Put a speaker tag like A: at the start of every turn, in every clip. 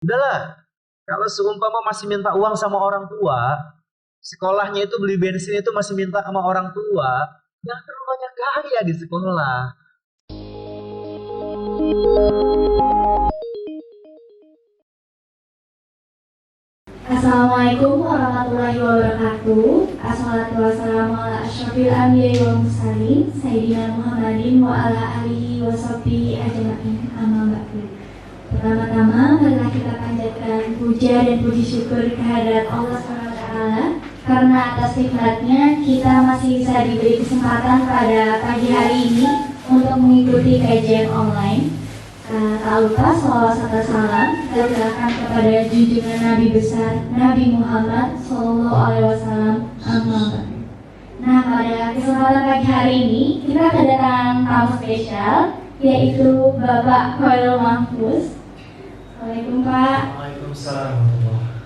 A: Udahlah, kalau seumpama masih minta uang sama orang tua, sekolahnya itu beli bensin itu masih minta sama orang tua, jangan terlalu banyak gaya di sekolah.
B: Assalamualaikum warahmatullahi wabarakatuh. Assalatu wassalamu ala asyrafil anbiya'i wal mursalin Sayyidina Muhammadin wa ala alihi wa sahbihi ajma'in. Amma ba'du. Pertama-tama marilah kita panjatkan puja dan puji syukur kehadirat Allah SWT, karena atas nikmatnya kita masih bisa diberi kesempatan pada pagi hari ini untuk mengikuti kajian online. Tak lupa salawat serta salam kita ucapkan kepada junjungan Nabi besar Nabi Muhammad SAW. Nah, pada kesempatan pagi hari ini kita kedatangan tamu spesial, yaitu Bapak Khairul Mahfuz. Assalamualaikum Pak.
C: Waalaikumsalam.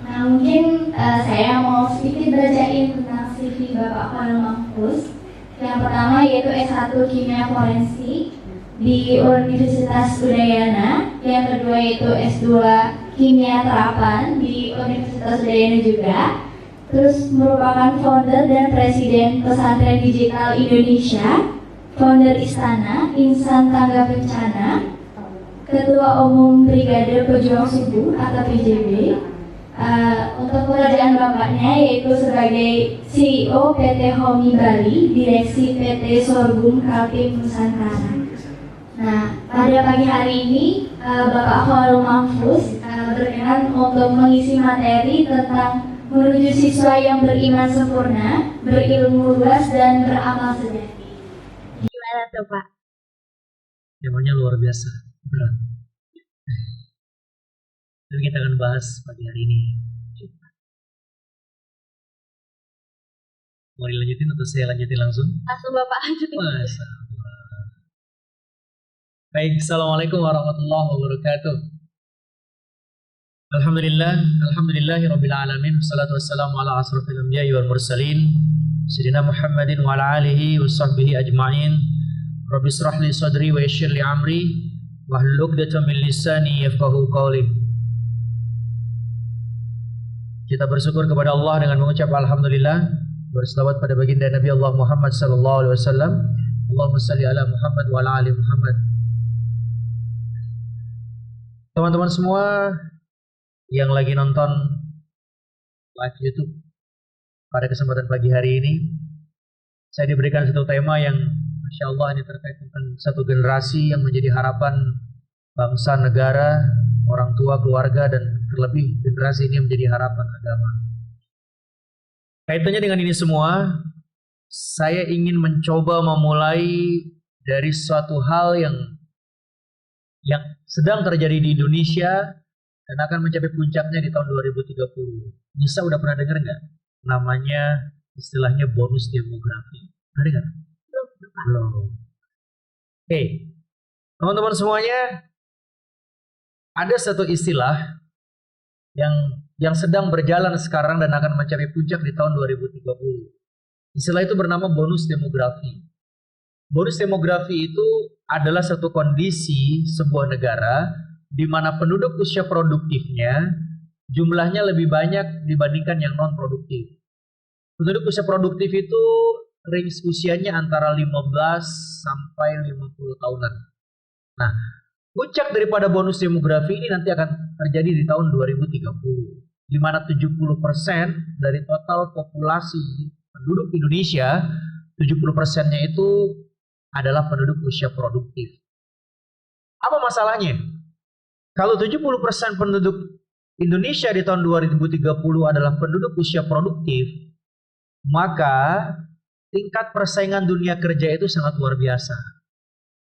B: Nah, mungkin saya mau sedikit bacain tentang CV Bapak Khairul Mahfuz. Yang pertama yaitu S1 Kimia Forensik di Universitas Udayana, yang kedua yaitu S2 Kimia Terapan di Universitas Udayana juga. Terus merupakan founder dan presiden Pesantren Digital Indonesia, founder Istana Insan Tangga Bencana, Ketua Umum Brigade Pejuang Subuh atau PJB. Untuk pekerjaan bapaknya yaitu sebagai CEO PT Homi Bali, Direksi PT Sorghum Kaltim Nusantara. Nah, pada pagi hari ini Bapak Khairul Mahfuz berkenan untuk mengisi materi tentang menuju siswa yang beriman sempurna, berilmu luas dan beramal sejati. Gimana tuh Pak?
A: Temanya luar biasa, berat. Jadi kita akan bahas pagi hari ini. Mau dilanjutin atau saya lanjutin langsung?
B: Langsung Bapak lanjutin.
A: Masa. Baik, Assalamualaikum warahmatullahi wabarakatuh. Alhamdulillahirabbil alamin, wassalatu wassalamu ala asrofil anbiya'i wal mursalin sayyidina Muhammadin wa ala alihi wa sahbihi ajma'in. Rabbi israh li sadri wa yassir li amri wahlul 'uqdatam min lisani yafqahu qawli. Kita bersyukur kepada Allah dengan mengucap alhamdulillah, berselawat pada baginda Nabi Allah Muhammad sallallahu alaihi wasallam. Allahumma shalli ala Muhammad wa ala ali Muhammad. Teman-teman semua yang lagi nonton live YouTube pada kesempatan pagi hari ini, saya diberikan satu tema yang Masya Allah ini terkait tentang satu generasi yang menjadi harapan bangsa, negara, orang tua, keluarga, dan terlebih generasi ini menjadi harapan agama. Kaitannya dengan ini semua, saya ingin mencoba memulai dari suatu hal yang sedang terjadi di Indonesia dan akan mencapai puncaknya di tahun 2030. Nisa udah pernah dengar nggak? Namanya istilahnya bonus demografi. Pernah dengar? Belum. Oke, teman-teman semuanya, ada satu istilah yang sedang berjalan sekarang dan akan mencapai puncak di tahun 2030. Istilah itu bernama bonus demografi. Bonus demografi itu adalah satu kondisi sebuah negara di mana penduduk usia produktifnya jumlahnya lebih banyak dibandingkan yang non produktif. Penduduk usia produktif itu range usianya antara 15 sampai 50 tahunan. Nah, puncak daripada bonus demografi ini nanti akan terjadi di tahun 2030, di mana 70% dari total populasi penduduk Indonesia, 70%-nya itu adalah penduduk usia produktif. Apa masalahnya? Kalau 70% penduduk Indonesia di tahun 2030 adalah penduduk usia produktif, maka tingkat persaingan dunia kerja itu sangat luar biasa.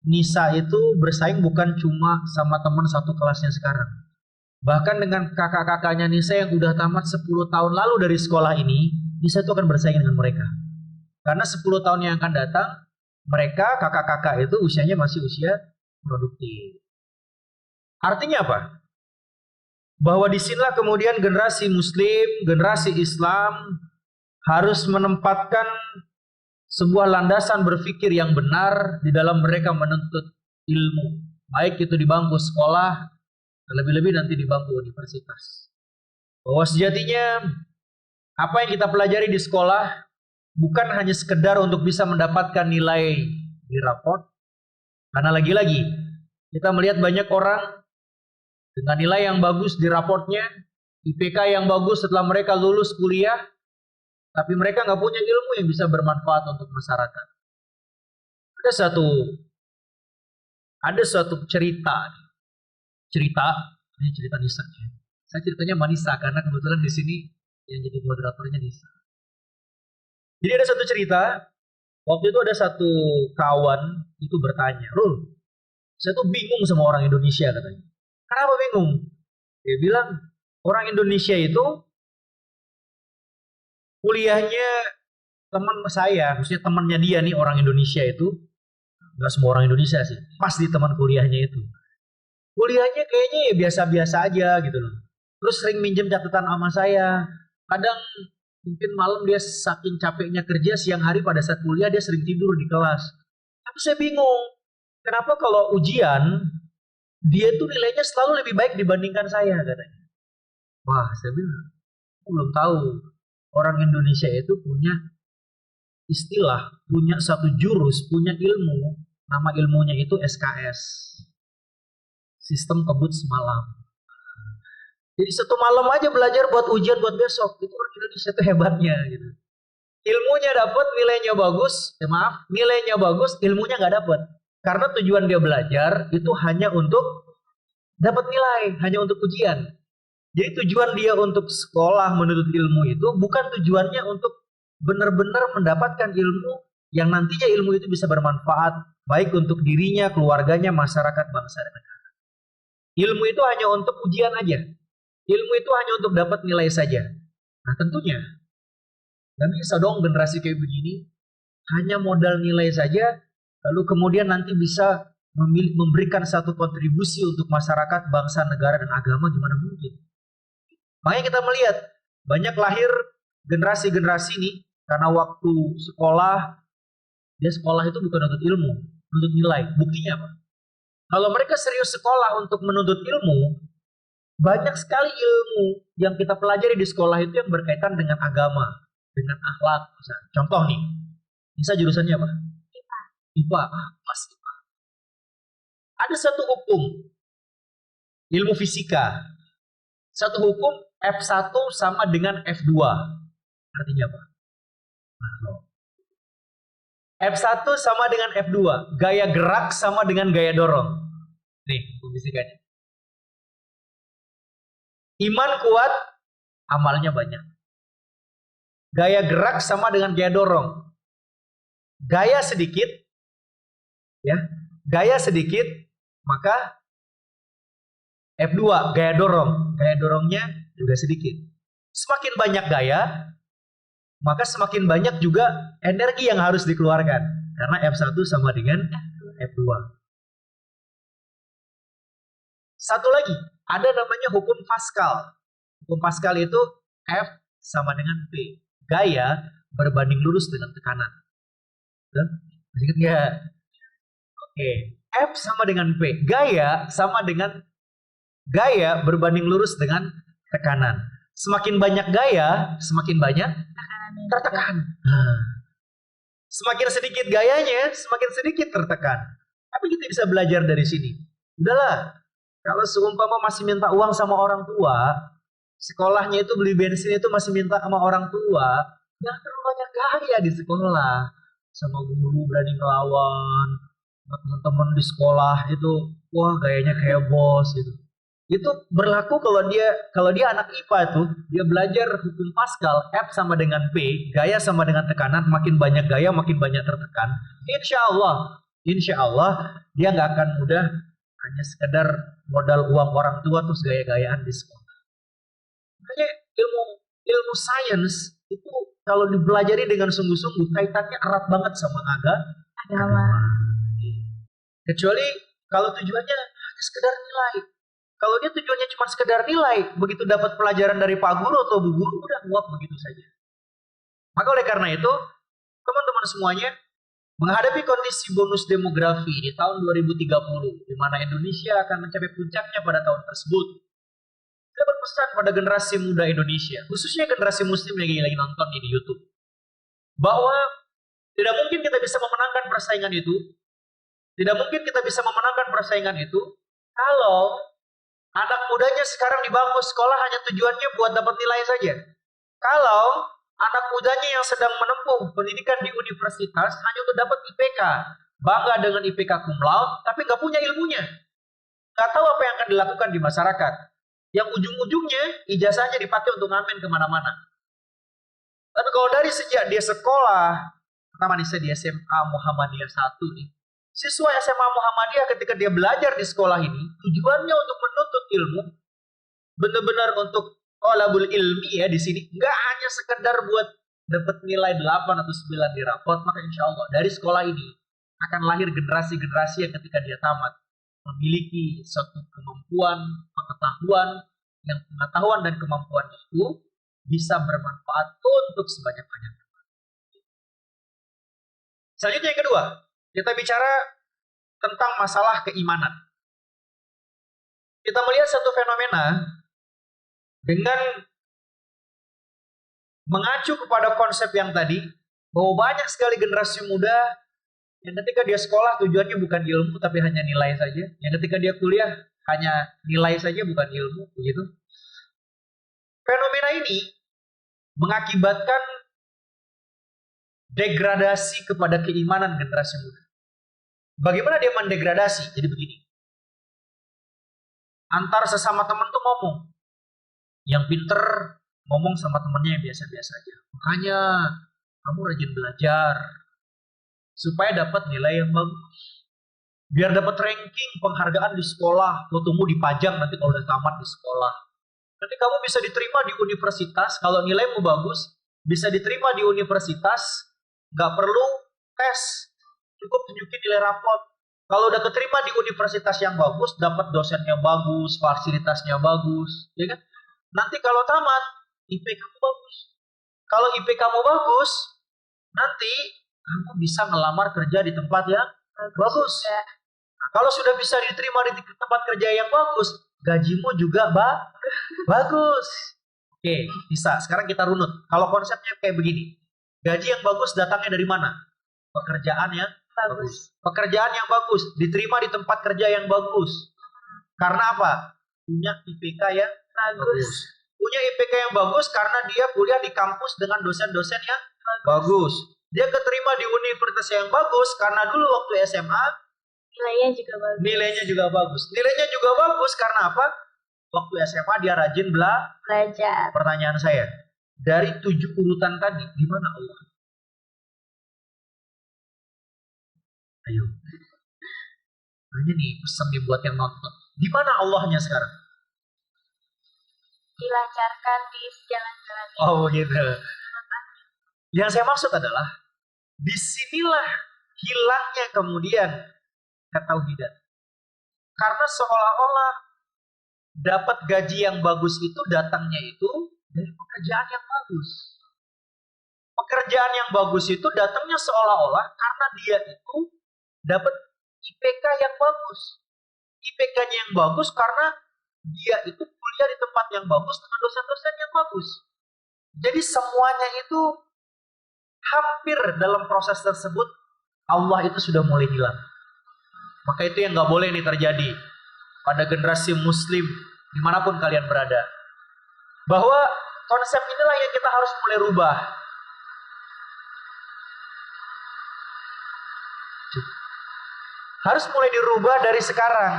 A: Nisa itu bersaing bukan cuma sama teman satu kelasnya sekarang. Bahkan dengan kakak-kakaknya Nisa yang udah tamat 10 tahun lalu dari sekolah ini, Nisa itu akan bersaing dengan mereka. Karena 10 tahun yang akan datang, mereka kakak-kakak itu usianya masih usia produktif. Artinya apa? Bahwa disinilah kemudian generasi Muslim, generasi Islam harus menempatkan sebuah landasan berpikir yang benar di dalam mereka menuntut ilmu. Baik itu di bangku sekolah Lebih-lebih nanti di bangku universitas. Bahwa sejatinya apa yang kita pelajari di sekolah bukan hanya sekedar untuk bisa mendapatkan nilai di raport. Karena lagi-lagi kita melihat banyak orang dengan nilai yang bagus di raportnya, IPK yang bagus setelah mereka lulus kuliah, tapi mereka nggak punya ilmu yang bisa bermanfaat untuk masyarakat. Ada suatu cerita, ini cerita Nisa. Saya ceritanya Manisa karena kebetulan di sini yang jadi moderatornya Nisa. Jadi ada satu cerita, waktu itu ada satu kawan itu bertanya, Rul, saya tuh bingung sama orang Indonesia katanya. Kenapa bingung? Dia bilang orang Indonesia itu kuliahnya teman saya, maksudnya temannya dia nih orang Indonesia itu, nggak semua orang Indonesia sih, pas di teman kuliahnya itu. Kuliahnya kayaknya ya biasa-biasa aja gitu loh. Terus sering minjem catatan sama saya. Kadang mungkin malam dia saking capeknya kerja, siang hari pada saat kuliah dia sering tidur di kelas. Tapi saya bingung, kenapa kalau ujian dia tuh nilainya selalu lebih baik dibandingkan saya katanya. Wah, saya bilang, aku belum tahu orang Indonesia itu punya istilah, punya satu jurus, punya ilmu, nama ilmunya itu SKS, sistem kebut semalam. Jadi satu malam aja belajar buat ujian buat besok, itu orang Indonesia itu hebatnya gitu. Ilmunya dapat, nilainya bagus, nilainya bagus, ilmunya nggak dapat. Karena tujuan dia belajar itu hanya untuk dapat nilai, hanya untuk ujian. Jadi tujuan dia untuk sekolah menuntut ilmu itu bukan tujuannya untuk benar-benar mendapatkan ilmu yang nantinya ilmu itu bisa bermanfaat baik untuk dirinya, keluarganya, masyarakat, bangsa dan negara. Ilmu itu hanya untuk ujian aja. Ilmu itu hanya untuk dapat nilai saja. Nah tentunya nggak bisa dong generasi kayak begini hanya modal nilai saja lalu kemudian nanti bisa memberikan satu kontribusi untuk masyarakat, bangsa, negara, dan agama, gimana mungkin? Makanya kita melihat banyak lahir generasi-generasi ini karena waktu sekolah, dia sekolah itu bukan untuk ilmu, untuk nilai. Buktinya apa? Kalau mereka serius sekolah untuk menuntut ilmu, banyak sekali ilmu yang kita pelajari di sekolah itu yang berkaitan dengan agama, dengan akhlak. Contoh nih, bisa jurusannya apa? IPA. Pas IPA. Ada satu hukum, ilmu fisika. Satu hukum F1 sama dengan F2. Artinya apa? F1 sama dengan F2. Gaya gerak sama dengan gaya dorong. Nih, hukum fisikanya. Iman kuat, amalnya banyak. Gaya gerak sama dengan gaya dorong. Gaya sedikit, ya, gaya sedikit, maka F2, gaya dorong. Gaya dorongnya juga sedikit. Semakin banyak gaya, maka semakin banyak juga energi yang harus dikeluarkan. Karena F1 sama dengan F2. Satu lagi, ada namanya hukum Pascal. Hukum Pascal itu F sama dengan P. Gaya berbanding lurus dengan tekanan. Masih ingat nggak? Oke. F sama dengan P. Gaya sama dengan gaya berbanding lurus dengan tekanan. Semakin banyak gaya, semakin banyak tertekan. Semakin sedikit gayanya, semakin sedikit tertekan. Tapi kita bisa belajar dari sini. Udahlah, kalau seumpama masih minta uang sama orang tua, sekolahnya itu beli bensin itu masih minta sama orang tua, jangan terlalu banyak gaya di sekolah. Sama guru berani ngelawan, teman-teman di sekolah itu, wah gayanya kayak bos gitu. Itu berlaku kalau dia anak IPA itu, dia belajar hukum Pascal, F sama dengan P, gaya sama dengan tekanan, makin banyak gaya makin banyak tertekan. Insya Allah dia nggak akan mudah hanya sekedar modal uang orang tua terus gaya-gayaan di sekolah. Makanya ilmu sains itu kalau dipelajari dengan sungguh-sungguh kaitannya erat banget sama agama. Kecuali kalau tujuannya sekedar nilai. Kalau dia tujuannya cuma sekedar nilai, begitu dapat pelajaran dari Pak Guru atau Bu Guru, udah nguap begitu saja. Maka oleh karena itu, teman-teman semuanya, Menghadapi kondisi bonus demografi di tahun 2030, di mana Indonesia akan mencapai puncaknya pada tahun tersebut, saya berpesan pada generasi muda Indonesia, khususnya generasi muslim yang lagi nonton di YouTube, bahwa tidak mungkin kita bisa memenangkan persaingan itu, kalau anak mudanya sekarang di bangku sekolah hanya tujuannya buat dapat nilai saja. Kalau anak mudanya yang sedang menempuh pendidikan di universitas hanya untuk dapat IPK, bangga dengan IPK cum laude, tapi nggak punya ilmunya, nggak tahu apa yang akan dilakukan di masyarakat, yang ujung-ujungnya ijazahnya dipakai untuk ngamen kemana-mana. Tapi kalau dari sejak dia sekolah, pertama nih saya di SMA Muhammadiyah 1 nih, siswa SMA Muhammadiyah ketika dia belajar di sekolah ini, tujuannya untuk menuntut ilmu, benar-benar untuk thalabul ilmi ya di sini, nggak hanya sekedar buat dapat nilai 8 atau 9 di rapot, maka insya Allah dari sekolah ini akan lahir generasi-generasi yang ketika dia tamat memiliki suatu kemampuan, pengetahuan, yang pengetahuan dan kemampuan itu bisa bermanfaat untuk sebanyak-banyaknya. Selanjutnya yang kedua, kita bicara tentang masalah keimanan. Kita melihat satu fenomena dengan mengacu kepada konsep yang tadi, bahwa banyak sekali generasi muda yang ketika dia sekolah tujuannya bukan ilmu tapi hanya nilai saja. Yang ketika dia kuliah hanya nilai saja bukan ilmu, begitu. Fenomena ini mengakibatkan degradasi kepada keimanan generasi muda. Bagaimana dia mendegradasi? Jadi begini. Antar sesama teman tuh ngomong. Yang pinter ngomong sama temennya yang biasa-biasa aja. Makanya kamu rajin belajar supaya dapat nilai yang bagus. Biar dapat ranking penghargaan di sekolah, fotomu dipajang nanti kalau udah tamat di sekolah. Nanti kamu bisa diterima di universitas, kalau nilaimu bagus, bisa diterima di universitas, nggak perlu tes, cukup tunjukin nilai rapot. Kalau udah keterima di universitas yang bagus, dapat dosennya bagus, fasilitasnya bagus, ya kan? Nanti kalau tamat, IPK kamu bagus. Kalau IPK kamu bagus, nanti kamu bisa ngelamar kerja di tempat yang bagus. Kalau sudah bisa diterima di tempat kerja yang bagus, gajimu juga bagus. Oke, bisa. Sekarang kita runut. Kalau konsepnya kayak begini, gaji yang bagus datangnya dari mana? Pekerjaan yang bagus. Pekerjaan yang bagus, diterima di tempat kerja yang bagus. Karena apa? Punya IPK yang bagus. Punya IPK yang bagus karena dia kuliah di kampus dengan dosen-dosen yang bagus. Dia keterima di universitas yang bagus karena dulu waktu SMA
B: Nilainya juga bagus.
A: Nilainya juga bagus karena apa? Waktu SMA dia rajin belajar. Pertanyaan saya, dari 7 urutan tadi, di mana Allah? Ayo. Ini nih pesan dibuat yang nonton. Di mana Allahnya sekarang?
B: Dilancarkan di jalan-jalan.
A: Oh gitu. Yang saya maksud adalah disinilah hilangnya kemudian ketauhidan. Karena seolah-olah dapat gaji yang bagus itu datangnya itu dari pekerjaan yang bagus. Pekerjaan yang bagus itu datangnya seolah-olah karena dia itu dapat IPK yang bagus. IPK-nya yang bagus karena dia itu kuliah di tempat yang bagus dengan dosen-dosen yang bagus. Jadi semuanya itu hampir dalam proses tersebut Allah itu sudah mulai hilang. Maka itu yang nggak boleh nih terjadi pada generasi muslim dimanapun kalian berada. Bahwa konsep inilah yang kita harus mulai rubah. Harus mulai dirubah dari sekarang.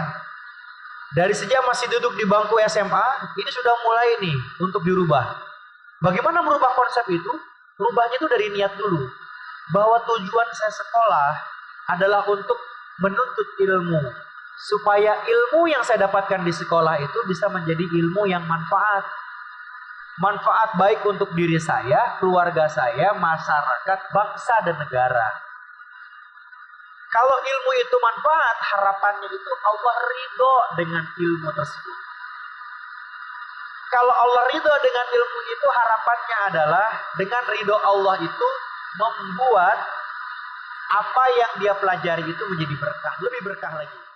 A: Dari sejak masih duduk di bangku SMA, ini sudah mulai nih untuk dirubah. Bagaimana merubah konsep itu? Rubahnya itu dari niat dulu. Bahwa tujuan saya sekolah adalah untuk menuntut ilmu. Supaya ilmu yang saya dapatkan di sekolah itu bisa menjadi ilmu yang manfaat. Manfaat baik untuk diri saya, keluarga saya, masyarakat, bangsa, dan negara. Kalau ilmu itu manfaat, harapannya itu Allah ridho dengan ilmu tersebut. Kalau Allah ridho dengan ilmu itu, harapannya adalah dengan ridho Allah itu membuat apa yang dia pelajari itu menjadi berkah, lebih berkah lagi.